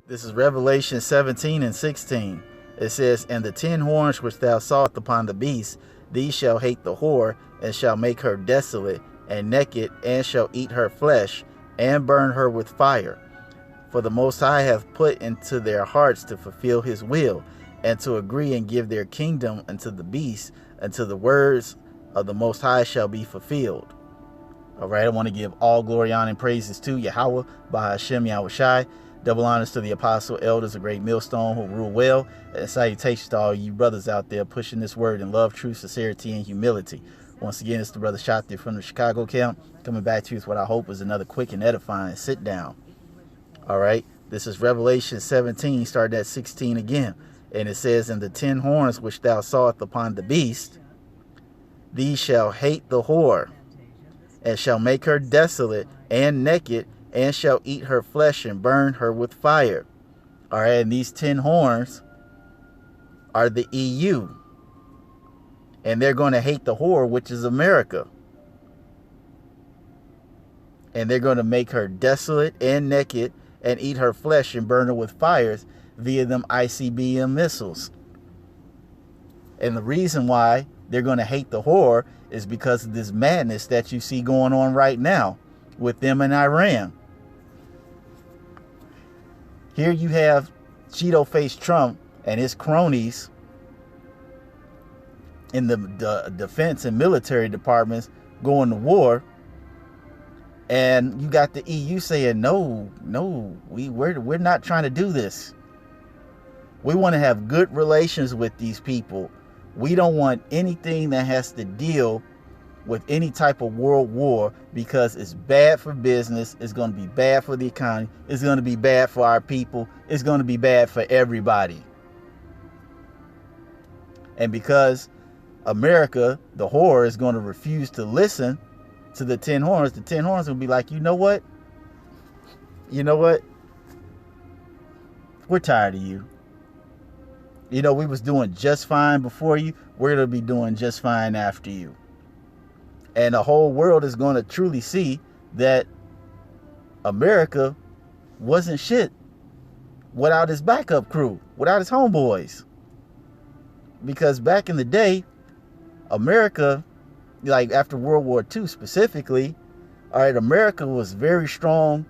This is Revelation 17 and 16. It says, "And the 10 horns which thou sawest upon the beast, these shall hate the whore, and shall make her desolate and naked, and shall eat her flesh, and burn her with fire. For the Most High hath put into their hearts to fulfill his will, and to agree and give their kingdom unto the beast, until the words of the Most High shall be fulfilled." All right, I want to give all glory, honor, and praises to Yahweh, by Hashem Yahushai. Double honors to the apostle, elders, a great millstone who rule well. And salutations to all you brothers out there pushing this word in love, truth, sincerity, and humility. Once again, it's the brother Shotty from the Chicago camp, coming back to you with what I hope is another quick and edifying sit down. All right, this is Revelation 17, starting at 16 again. And it says, "And the 10 horns which thou sawest upon the beast, these shall hate the whore, and shall make her desolate and naked, and shall eat her flesh and burn her with fire." All right, and these 10 horns are the EU. And they're going to hate the whore, which is America. And they're going to make her desolate and naked, and eat her flesh and burn her with fires via them ICBM missiles. And the reason why they're going to hate the whore is because of this madness that you see going on right now with them in Iran. Here you have Cheeto-faced Trump and his cronies in the defense and military departments going to war. And you got the EU saying, no, we're not trying to do this. We want to have good relations with these people. We don't want anything that has to deal with any type of world war, because it's bad for business. It's going to be bad for the economy. It's going to be bad for our people. It's going to be bad for everybody. And because America, the whore, is going to refuse to listen to the 10 horns, the 10 horns will be like, you know what? We're tired of you. We was doing just fine before you. We're going to be doing just fine after you. And the whole world is going to truly see that America wasn't shit without his backup crew, without his homeboys. Because back in the day, America, like after World War II specifically, all right, America was very strong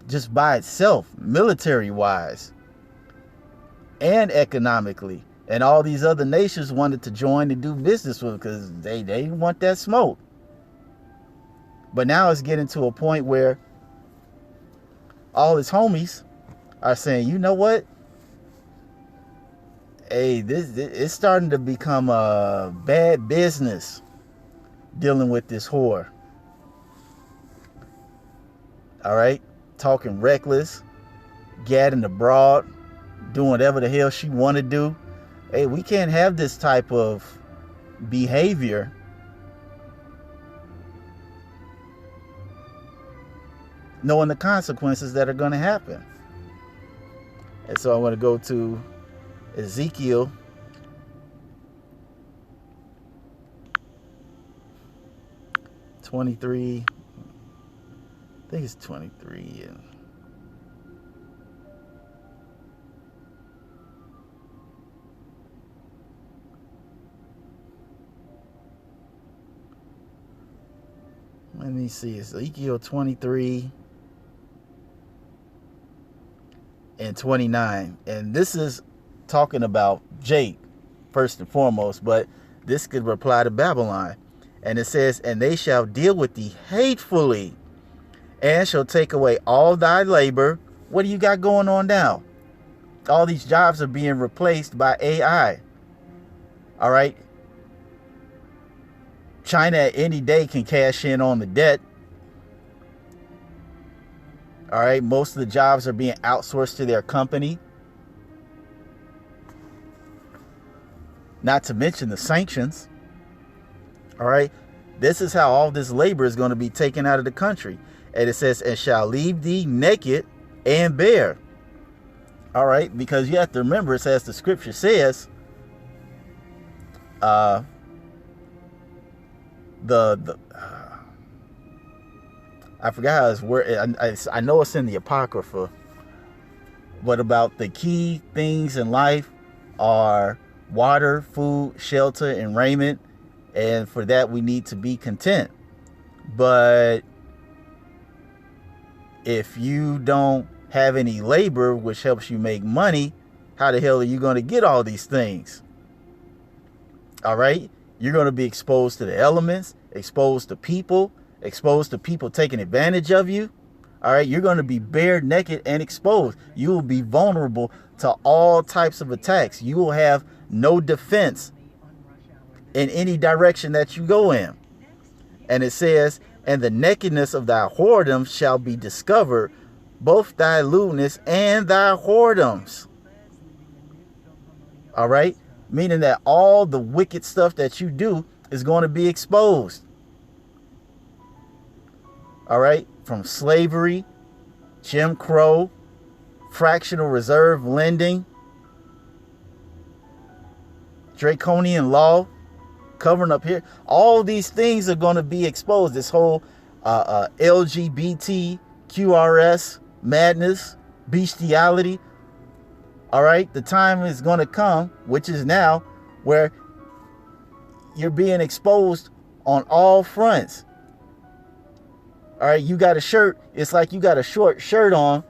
just by itself, military-wise and economically. And all these other nations wanted to join and do business with, because they didn't want that smoke. But now it's getting to a point where all his homies are saying, you know what? Hey, this it's starting to become a bad business dealing with this whore. All right? Talking reckless, gadding abroad, doing whatever the hell she want to do. Hey, we can't have this type of behavior knowing the consequences that are going to happen. And so I want to go to Ezekiel 23. I think it's 23. And let me see. Ezekiel 23 and 29. And this is talking about Jake, first and foremost, but this could apply to Babylon. And it says, "And they shall deal with thee hatefully, and shall take away all thy labor." What do you got going on now? All these jobs are being replaced by AI. All right. China at any day can cash in on the debt. All right. Most of the jobs are being outsourced to their company. Not to mention the sanctions. All right. This is how all this labor is going to be taken out of the country. And it says, "And shall leave thee naked and bare." All right. Because you have to remember, it says, the scripture says, I forgot how it's word. I know it's in the Apocrypha But about the key things in life are water, food, shelter, and raiment. And for that, we need to be content. But if you don't have any labor, which helps you make money, how the hell are you going to get all these things? All right? You're going to be exposed to the elements, exposed to people taking advantage of you. All right? You're going to be bare naked and exposed. You will be vulnerable to all types of attacks. You will have no defense in any direction that you go in. And it says, and the nakedness of thy whoredom shall be discovered, both thy lewdness and thy whoredoms. All right? Meaning that all the wicked stuff that you do is going to be exposed. All right? From slavery, Jim Crow, fractional reserve lending, draconian law, covering up here. All these things are going to be exposed. This whole LGBT, QRS, madness, bestiality. All right? The time is going to come, which is now, where you're being exposed on all fronts. All right? You got a shirt. It's like you got a short shirt on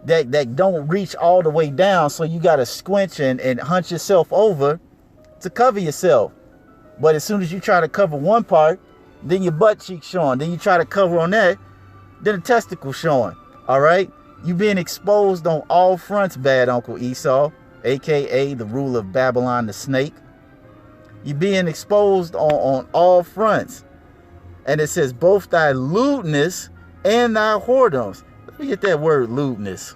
that don't reach all the way down. So you got to squinch and hunch yourself over to cover yourself. But as soon as you try to cover one part, then your butt cheek showing. Then you try to cover on that, then the testicle showing. All right? You being exposed on all fronts, bad Uncle Esau, a.k.a. the ruler of Babylon the snake. You being exposed on all fronts. And it says, both thy lewdness and thy whoredoms. Let me get that word, lewdness.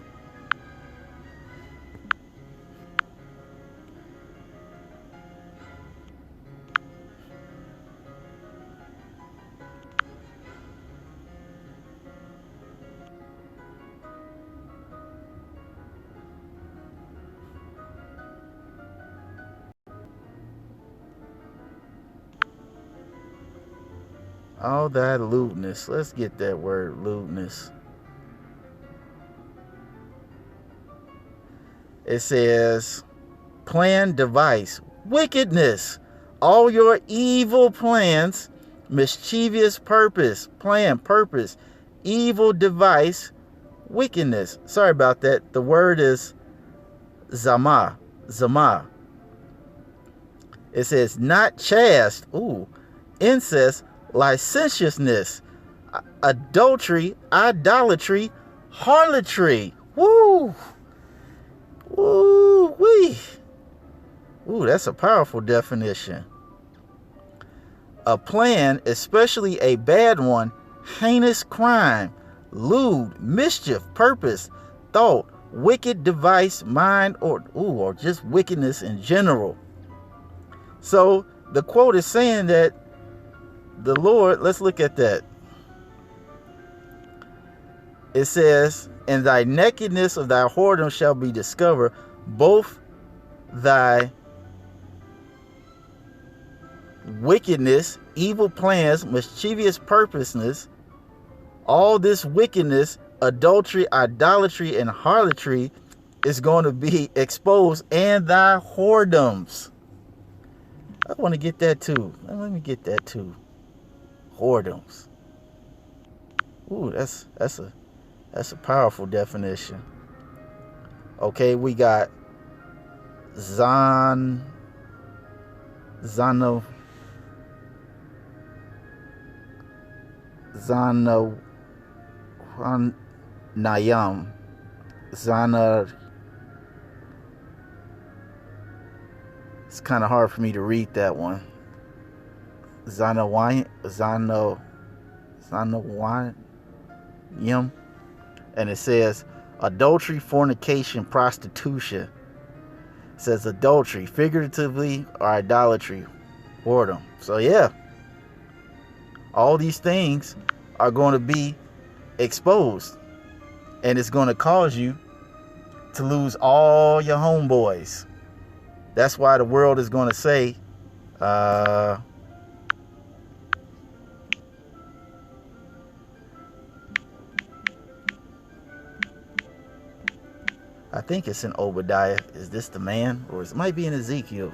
All that lewdness. Let's get that word, lewdness. It says, plan, device, wickedness. All your evil plans, mischievous purpose, plan, purpose, evil device, wickedness. Sorry about that. The word is zama. Zama. It says, not chaste. Ooh. Incest, licentiousness, adultery, idolatry, harlotry. Woo! Woo wee! Ooh, that's a powerful definition. A plan, especially a bad one, heinous crime, lewd, mischief, purpose, thought, wicked device, mind, or just wickedness in general. So the quote is saying that the Lord, let's look at that. It says, and thy nakedness of thy whoredom shall be discovered, both thy wickedness, evil plans, mischievous purposeness, all this wickedness, adultery, idolatry, and harlotry is going to be exposed, and thy whoredoms. I want to get that too. Let me get that too. Whoredoms. Ooh, that's a powerful definition. Okay, we got Zano Nayam. Zana. It's kind of hard for me to read that one. Zanawayim, and it says adultery, fornication, prostitution. It says adultery, figuratively, or idolatry, whoredom. So yeah, all these things are going to be exposed, and it's going to cause you to lose all your homeboys. That's why the world is going to say, I think it's in Obadiah. Is this the man? Or it might be in Ezekiel.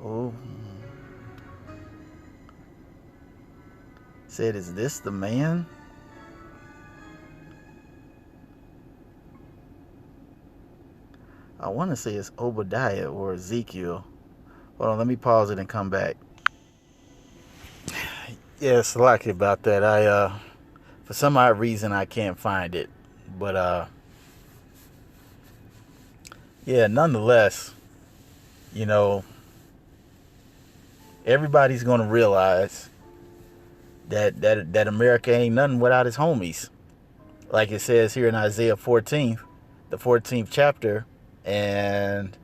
Oh. Said, is this the man? I want to say it's Obadiah or Ezekiel. Hold on, let me pause it and come back. Yes, lucky about that. For some odd reason I can't find it. But yeah, nonetheless, you know, everybody's gonna realize that America ain't nothing without its homies. Like it says here in Isaiah 14, the 14th chapter, and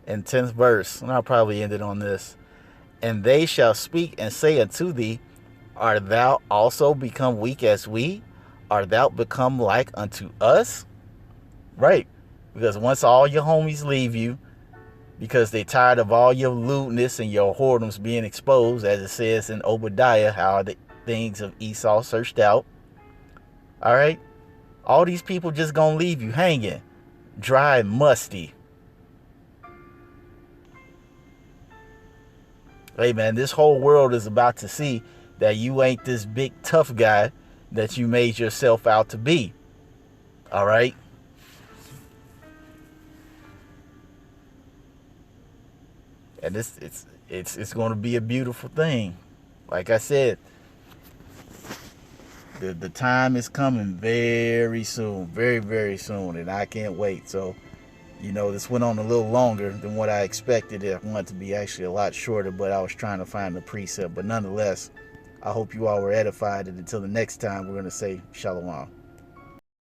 in 10th verse, and I'll probably end it on this. And they shall speak and say unto thee, art thou also become weak as we? Art thou become like unto us? Right. Because once all your homies leave you, because they tired of all your lewdness and your whoredoms being exposed, as it says in Obadiah, how the things of Esau searched out. All right. All these people just gonna leave you hanging, dry and musty. Hey man, this whole world is about to see that you ain't this big tough guy that you made yourself out to be. All right. And it's going to be a beautiful thing. Like I said, the time is coming very soon, very, very soon, and I can't wait. So, you know, this went on a little longer than what I expected. I wanted it to be actually a lot shorter, but I was trying to find the precept. But nonetheless, I hope you all were edified, and until the next time, we're going to say shalom.